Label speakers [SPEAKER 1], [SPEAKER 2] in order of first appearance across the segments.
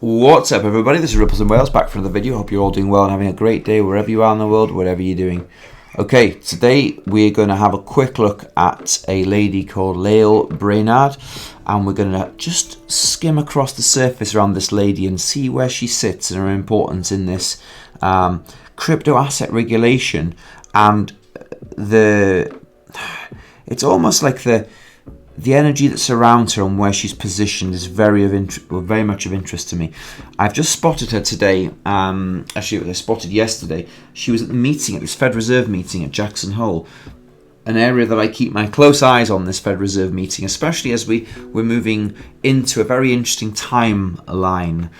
[SPEAKER 1] What's up, everybody? This is Ripples in Wales, back for another video. Hope you're all doing well and having a great day wherever you are in the world, whatever you're doing. Okay, today we're going to have a quick look at a lady called Lael Brainard, and we're going to just skim across the surface around this lady and see where she sits and her importance in this crypto asset regulation. And it's almost like the energy that surrounds her and where she's positioned is very much of interest to me. I've just spotted her today. Actually, I spotted yesterday. She was at the meeting, at this Fed Reserve meeting at Jackson Hole, an area that I keep my close eyes on, this Fed Reserve meeting, especially as we're moving into a very interesting timeline.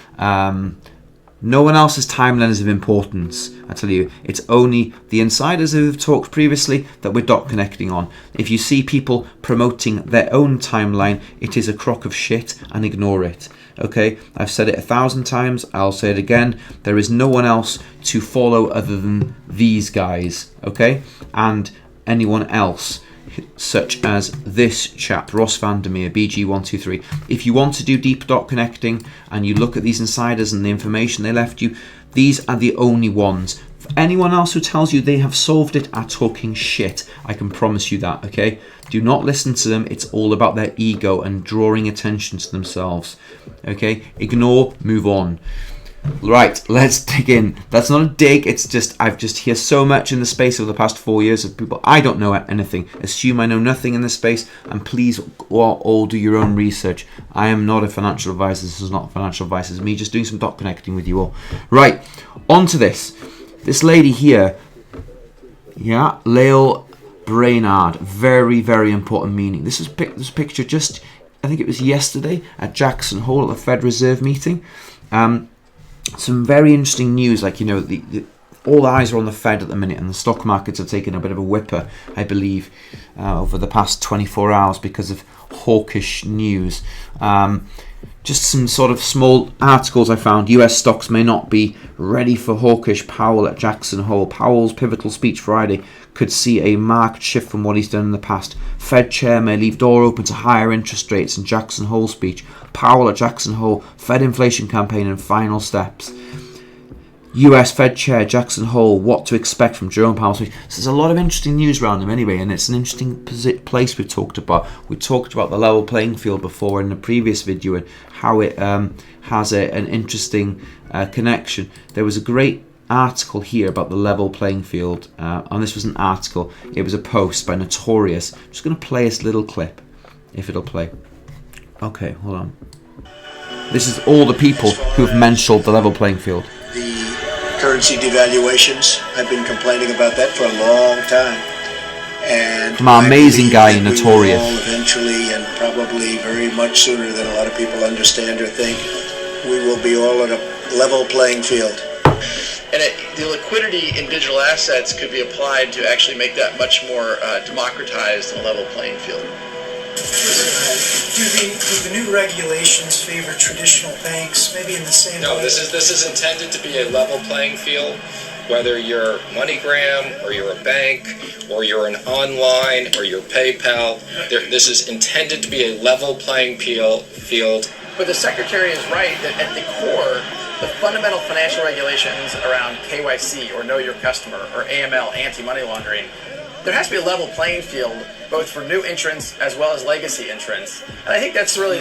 [SPEAKER 1] No one else's timeline is of importance, I tell you. It's only the insiders who have talked previously that we're dot connecting on. If you see people promoting their own timeline, it is a crock of shit, and ignore it. Okay, I've said it 1,000 times, I'll say it again. There is no one else to follow other than these guys, okay? And anyone else, such as this chap, Ross Van Der Meer, BG123. If you want to do deep dot connecting and you look at these insiders and the information they left you, these are the only ones. For anyone else who tells you they have solved it are talking shit. I can promise you that, okay? Do not listen to them. It's all about their ego and drawing attention to themselves, okay? Ignore, move on. Right, let's dig in. That's not a dig, it's just I've just heard so much in the space over the past 4 years of people. I don't know anything. Assume I know nothing in this space, and please all do your own research. I am not a financial advisor. This is not financial advice. It's me just doing some dot connecting with you all. Right, on to this. This lady here, yeah, Lael Brainard. Very, very important meaning. This picture just, I think it was yesterday at Jackson Hole at the Fed Reserve meeting. Some very interesting news, like, you know, all eyes are on the Fed at the minute, and the stock markets have taken a bit of a whipper, I believe, over the past 24 hours because of hawkish news. Just some sort of small articles I found. US stocks may not be ready for hawkish Powell at Jackson Hole. Powell's pivotal speech Friday could see a marked shift from what he's done in the past. Fed chair may leave door open to higher interest rates in Jackson Hole speech. Powell at Jackson Hole, Fed inflation campaign and final steps. US Fed Chair Jackson Hole, what to expect from Jerome Powell's speech. So there's a lot of interesting news around him anyway, and it's an interesting place we've talked about. We talked about the level playing field before in the previous video and how it has an interesting connection. There was a great article here about the level playing field, and this was an article. It was a post by Notorious. I'm just going to play this little clip, if it'll play. Okay, hold on. This is all the people who have mentioned the level playing field.
[SPEAKER 2] Currency devaluations. I've been complaining about that for a long time. And
[SPEAKER 1] from our amazing guy, Notorious.
[SPEAKER 2] We will all eventually, and probably very much sooner than a lot of people understand or think, we will be all at a level playing field.
[SPEAKER 3] And the liquidity in digital assets could be applied to actually make that much more democratized and a level playing field.
[SPEAKER 4] Do the new regulations favor traditional banks, maybe in the same way?
[SPEAKER 5] No, this is intended to be a level playing field, whether you're MoneyGram or you're a bank or you're an online or you're PayPal. This is intended to be a level playing field.
[SPEAKER 3] But the Secretary is right that at the core, the fundamental financial regulations around KYC or Know Your Customer or AML, anti-money laundering, there has to be a level playing field both for new entrants as well as legacy entrants. And I think that's really,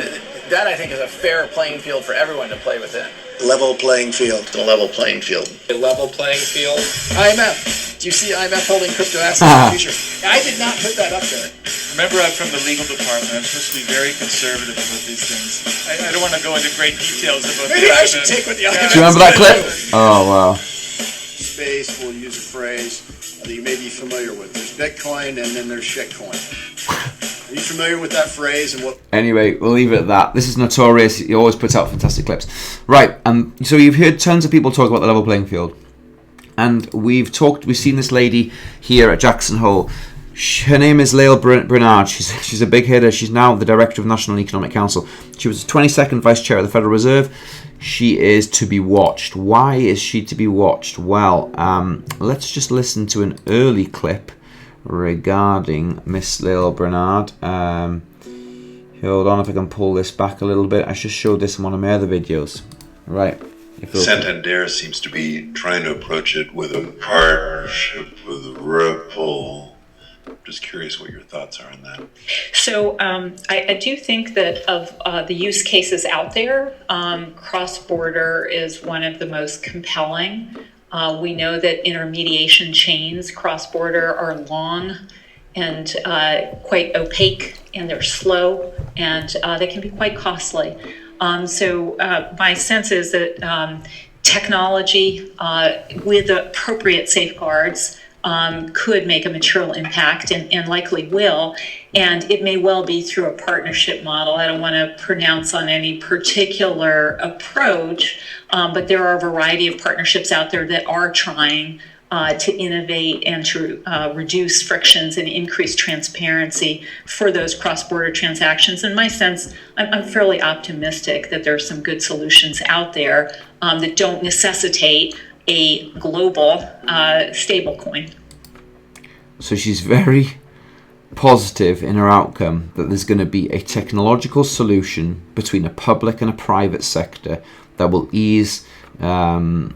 [SPEAKER 3] that I think is a fair playing field for everyone to play within.
[SPEAKER 2] Level playing field.
[SPEAKER 3] A level playing field.
[SPEAKER 5] A level playing field.
[SPEAKER 3] IMF. Do you see IMF holding crypto assets in the future? I did not put that up there.
[SPEAKER 6] Remember, I'm from the legal department. I'm supposed to be very conservative about these things. I don't want to go into great details about
[SPEAKER 3] Maybe I should take what the IMF.
[SPEAKER 1] Do you remember that clip? Oh, wow.
[SPEAKER 7] Space, we'll use a phrase that you may be familiar with. There's Bitcoin and then there's shitcoin. Are you familiar with that phrase and what? Anyway,
[SPEAKER 1] we'll leave it at that. This is Notorious. He always puts out fantastic clips. Right, so you've heard tons of people talk about the level playing field. And we've seen this lady here at Jackson Hole. Her name is Lael Brainard. She's a big hitter. She's now the Director of National Economic Council. She was the 22nd Vice Chair of the Federal Reserve. She is to be watched. Why is she to be watched? Well, let's just listen to an early clip regarding Miss Lael Brainard. Hold on, if I can pull this back a little bit. I just showed this in one of my other videos. Right.
[SPEAKER 8] Santander seems to be trying to approach it with a partnership with Ripple. Just curious what your thoughts are on that.
[SPEAKER 9] So I do think that of the use cases out there, cross-border is one of the most compelling. We know that intermediation chains cross-border are long and quite opaque, and they're slow, and they can be quite costly. So my sense is that technology with appropriate safeguards could make a material impact and likely will. And it may well be through a partnership model. I don't want to pronounce on any particular approach, but there are a variety of partnerships out there that are trying to innovate and to reduce frictions and increase transparency for those cross-border transactions. In my sense, I'm fairly optimistic that there are some good solutions out there that don't necessitate a global stablecoin.
[SPEAKER 1] So she's very positive in her outcome that there's going to be a technological solution between a public and a private sector that will ease the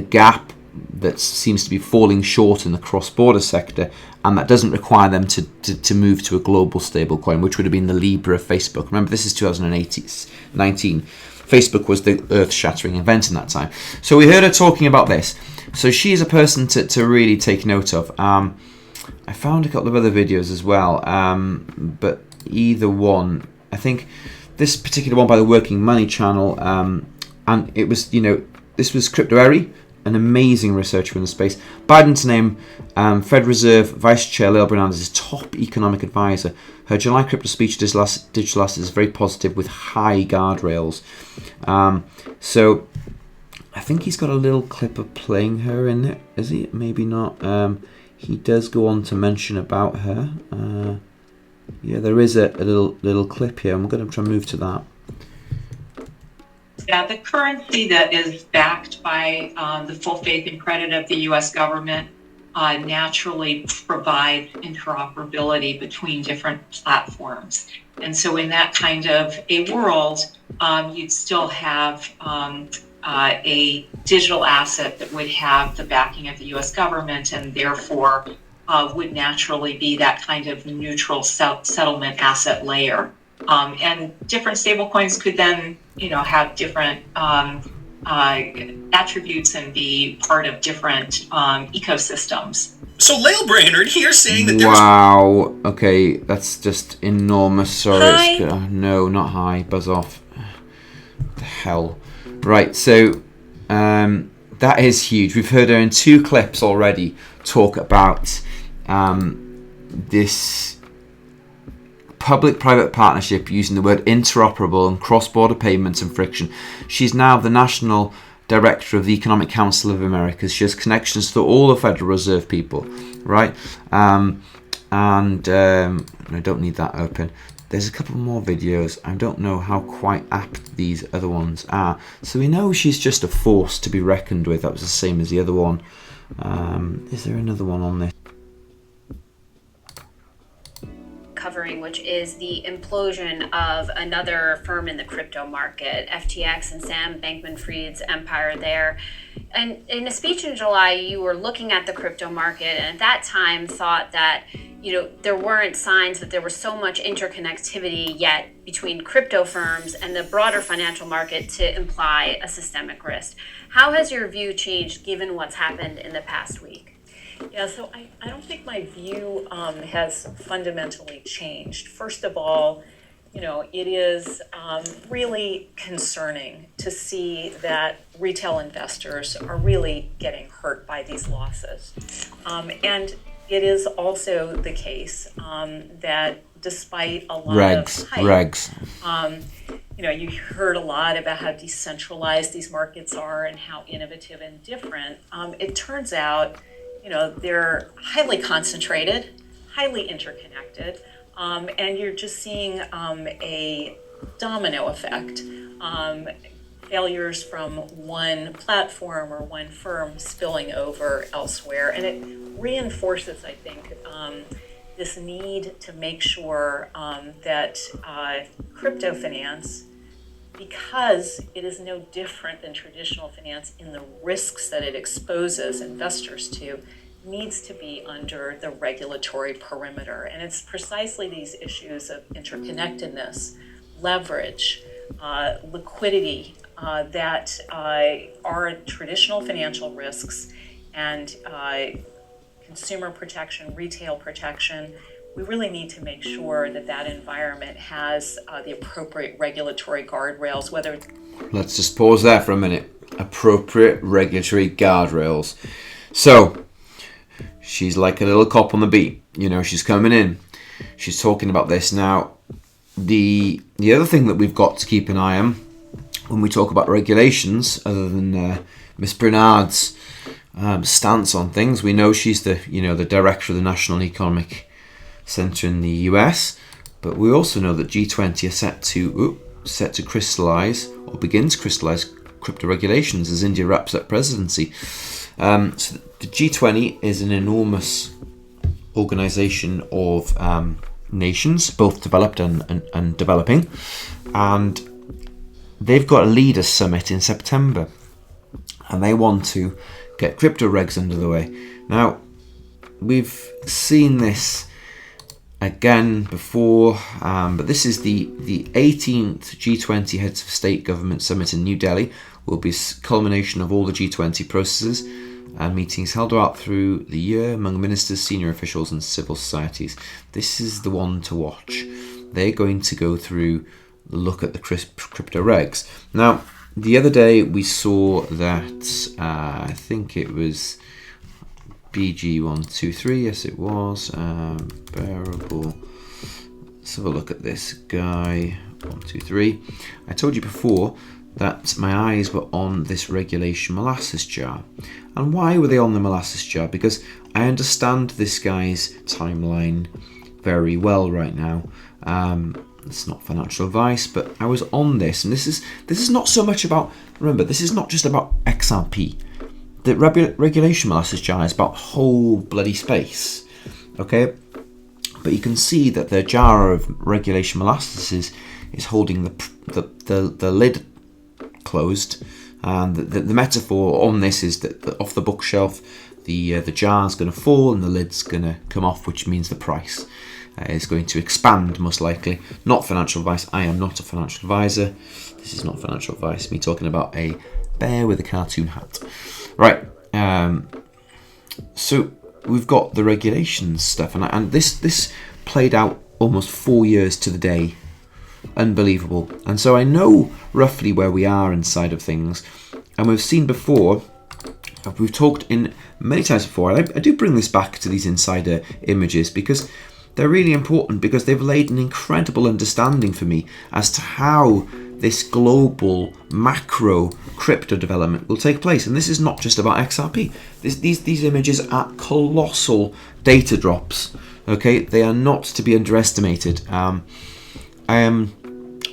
[SPEAKER 1] gap that seems to be falling short in the cross-border sector, and that doesn't require them to move to a global stablecoin, which would have been the Libra of Facebook. Remember, this is 2019. Facebook was the earth-shattering event in that time. So we heard her talking about this. So she's a person to really take note of. I found a couple of other videos as well, but either one, I think this particular one by the Working Money channel, and it was, this was Crypto Eri, an amazing researcher in the space. Biden to name Fed Reserve Vice Chair Lael Brainard as his top economic advisor. Her July crypto speech digital assets is very positive with high guardrails. So I think he's got a little clip of playing her in it. Is he? Maybe not. He does go on to mention about her. Yeah, there is a little clip here. I'm going to try and move to that.
[SPEAKER 9] Yeah, the currency that is backed by the full faith and credit of the U.S. government naturally provides interoperability between different platforms. And so in that kind of a world, you'd still have a digital asset that would have the backing of the U.S. government and therefore would naturally be that kind of neutral settlement asset layer. And different stablecoins could then, have different attributes and be part of different ecosystems.
[SPEAKER 10] So Lael Brainard here saying that there's...
[SPEAKER 1] Wow. Okay, that's just enormous. Sorry.
[SPEAKER 9] Hi.
[SPEAKER 1] No, not hi. Buzz off. What the hell. Right, so that is huge. We've heard her in 2 clips already talk about this public-private partnership using the word interoperable and cross-border payments and friction. She's now the National Director of the Economic Council of Americas. She has connections to all the Federal Reserve people, right? I don't need that open. There's a couple more videos. I don't know how quite apt these other ones are. So we know she's just a force to be reckoned with. That was the same as the other one. Is there another one on this?
[SPEAKER 11] Covering, which is the implosion of another firm in the crypto market, FTX and Sam Bankman-Fried's empire there. And in a speech in July, you were looking at the crypto market and at that time thought that, there weren't signs that there was so much interconnectivity yet between crypto firms and the broader financial market to imply a systemic risk. How has your view changed given what's happened in the past week?
[SPEAKER 9] Yeah, so I don't think my view has fundamentally changed. First of all, it is really concerning to see that retail investors are really getting hurt by these losses. And it is also the case that despite a lot of hype, you heard a lot about how decentralized these markets are and how innovative and different. It turns out they're highly concentrated, highly interconnected, and you're just seeing a domino effect. Failures from one platform or one firm spilling over elsewhere. And it reinforces, I think, this need to make sure that crypto finance because it is no different than traditional finance in the risks that it exposes investors to, needs to be under the regulatory perimeter. And it's precisely these issues of interconnectedness, leverage, liquidity that are traditional financial risks, and consumer protection, retail protection. We really need to make sure that that environment has the appropriate regulatory guardrails, whether it's...
[SPEAKER 1] Let's just pause there for a minute. Appropriate regulatory guardrails. So, she's like a little cop on the beat. You know, she's coming in. She's talking about this. Now, the other thing that we've got to keep an eye on when we talk about regulations, other than Miss Brainard's stance on things, we know she's the director of the National Economic Centre in the US, but we also know that G20 are set to crystallise or begin to crystallise crypto regulations as India wraps up presidency. So the G20 is an enormous organisation of nations, both developed and developing, and they've got a leaders summit in September, and they want to get crypto regs under the way. Now, we've seen this again before, but this is the 18th G20 Heads of State Government Summit in New Delhi. Will be a culmination of all the G20 processes and meetings held out through the year among ministers, senior officials and civil societies. This is the one to watch. They're going to go through, look at the crypto regs. Now, the other day we saw that, I think it was BG123, yes it was, bearable. Let's have a look at this guy, 123. I told you before that my eyes were on this regulation molasses jar. And why were they on the molasses jar? Because I understand this guy's timeline very well right now. It's not financial advice, but I was on this, and this is not so much about, remember, this is not just about XRP. The regulation molasses jar is about whole bloody space, okay? But you can see that the jar of regulation molasses is holding the lid closed, and the metaphor on this is that off the bookshelf, the jar's going to fall and the lid's going to come off, which means the price is going to expand, most likely. Not financial advice. I am not a financial advisor. This is not financial advice. Me talking about a bear with a cartoon hat. Right. So we've got the regulations stuff, and this played out almost 4 years to the day. Unbelievable. And so I know roughly where we are inside of things, and we've seen before, we've talked in many times before, and I do bring this back to these insider images because they're really important, because they've laid an incredible understanding for me as to how this global macro crypto development will take place. And this is not just about XRP. These images are colossal data drops. Okay, they are not to be underestimated. I'm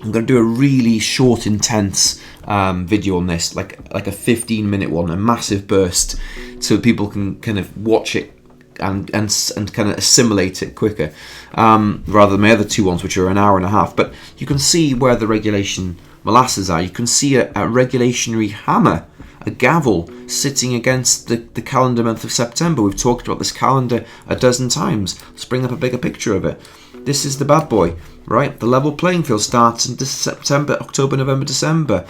[SPEAKER 1] going to do a really short, intense video on this, like a 15-minute one, a massive burst, so people can kind of watch it and kind of assimilate it quicker, rather than my other two ones, which are an hour and a half. But you can see where the regulation molasses are. You can see a regulationary hammer, a gavel, sitting against the calendar month of September. We've talked about this calendar a dozen times. Let's bring up a bigger picture of it. This is the bad boy, right? The level playing field starts in September, October, November, December.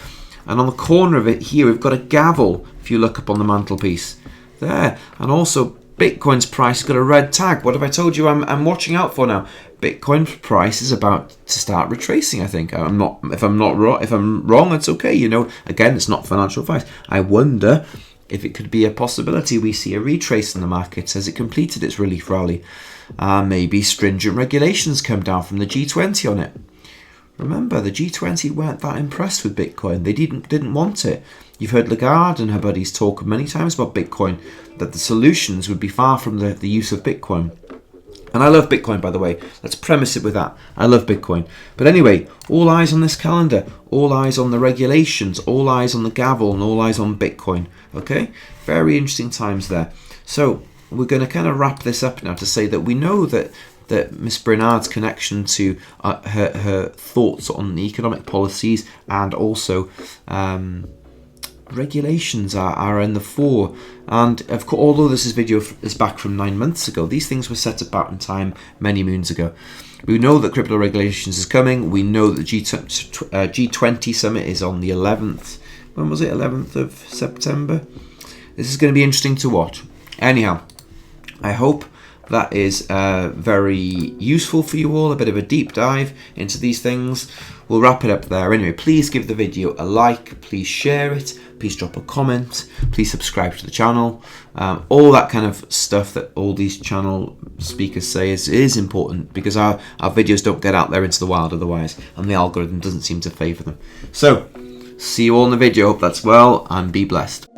[SPEAKER 1] And on the corner of it here, we've got a gavel, if you look up on the mantelpiece. There. And also, Bitcoin's price has got a red tag. What have I told you I'm watching out for now? Bitcoin's price is about to start retracing, I think. If I'm wrong, it's okay. You know, again, it's not financial advice. I wonder if it could be a possibility we see a retrace in the markets as it completed its relief rally. Maybe stringent regulations come down from the G20 on it. Remember, the G20 weren't that impressed with Bitcoin. They didn't want it. You've heard Lagarde and her buddies talk many times about Bitcoin, that the solutions would be far from the use of Bitcoin. And I love Bitcoin, by the way. Let's premise it with that. I love Bitcoin. But anyway, all eyes on this calendar, all eyes on the regulations, all eyes on the gavel, and all eyes on Bitcoin. Okay? Very interesting times there. So we're going to kind of wrap this up now to say that we know that that Miss Brainard's connection to her thoughts on the economic policies and also regulations are in the fore. And of course, although this video is back from 9 months ago, these things were set about in time many moons ago. We know that crypto regulations is coming. We know that the G20 summit is on the 11th. When was it? 11th of September. This is going to be interesting to watch. Anyhow, I hope that is very useful for you all, a bit of a deep dive into these things. We'll wrap it up there. Anyway, please give the video a like, please share it, please drop a comment, please subscribe to the channel. All that kind of stuff that all these channel speakers say is important, because our videos don't get out there into the wild otherwise, and the algorithm doesn't seem to favour them. So, see you all in the video, hope that's well, and be blessed.